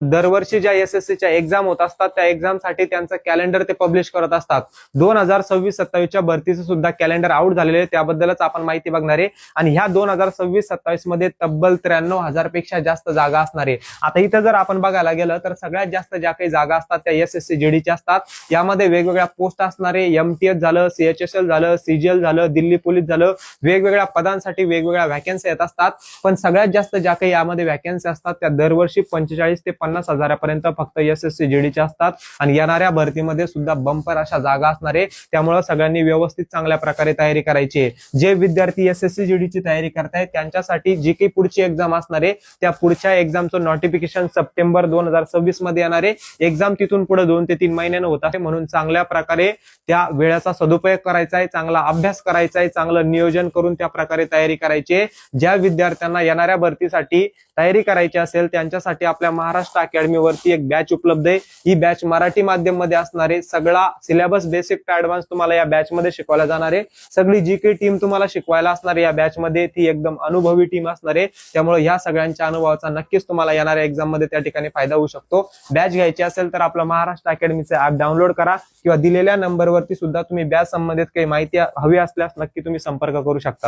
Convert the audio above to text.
दरवर्षी ज्या एसएससीच्या एक्झाम होत असतात त्या एक्झाम साठी त्यांचं कॅलेंडर ते पब्लिश करत असतात. 2026-27च्या भरतीचं सुद्धा कॅलेंडर आउट झालेले आहे, त्याबद्दलच आपण माहिती बघणार आहे. आणि ह्या 2026-27 मध्ये तब्बल 93,000 पेक्षा जास्त जागा असणार आहे. आता इथं जर आपण बघायला गेलं तर सगळ्यात जास्त ज्या काही जागा असतात त्या एसएससी जीडीच्या असतात. यामध्ये वेगवेगळ्या पोस्ट असणारे, एमटीएस झालं, सीएचएसएल झालं, सीजीएल झालं, दिल्ली पोलीस झालं, वेगवेगळ्या पदांसाठी वेगवेगळ्या व्हॅकन्सी येत असतात. पण सगळ्यात जास्त ज्या काही यामध्ये व्हॅकन्सी असतात त्या दरवर्षी 45 ते 50 हजारापर्यंत फक्त एसएससी जीडीच्या असतात. आणि येणाऱ्या भरतीमध्ये सुद्धा बंपर अशा जागा असणार आहे. त्यामुळे सगळ्यांनी व्यवस्थित चांगल्या प्रकारे तयारी करायची आहे. जे विद्यार्थी एसएससी जीडीची तयारी करतायत त्यांच्यासाठी जी काही पुढची एक्झाम असणार आहे त्या पुढच्या एक्झामचं नोटिफिकेशन सप्टेंबर 2026 मध्ये येणार आहे. एक्झाम तिथून पुढे 2 ते 3 महिन्यानं होत आहे, म्हणून चांगल्या प्रकारे त्या वेळेचा सदुपयोग करायचा आहे, चांगला अभ्यास करायचा आहे, चांगलं नियोजन करून त्या प्रकारे तयारी करायची आहे. ज्या विद्यार्थ्यांना येणाऱ्या भरतीसाठी तयारी करायची असेल त्यांच्यासाठी आपल्या महाराष्ट्र अकॅडमी वरती एक बॅच उपलब्ध आहे. ही बॅच मराठी माध्यम मध्ये असणार आहे. सगळा सिलेबस बेसिक टू ऍडव्हान्स तुम्हाला या बॅच मध्ये शिकवला जाणार आहे. सगळी जी काही टीम तुम्हाला शिकवायला असणार आहे या बॅच मध्ये ती एकदम अनुभवी टीम असणार आहे. त्यामुळे ह्या सगळ्यांच्या अनुभवाचा नक्कीच तुम्हाला येणाऱ्या एक्झाम मध्ये त्या ठिकाणी फायदा होऊ शकतो. बॅच घ्यायची असेल तर आपलं महाराष्ट्र अकॅडमीचं ऍप डाउनलोड करा किंवा दिलेल्या नंबरवरती सुद्धा तुम्ही बॅच संबंधित काही माहिती हवी असल्यास नक्की तुम्ही संपर्क करू शकता.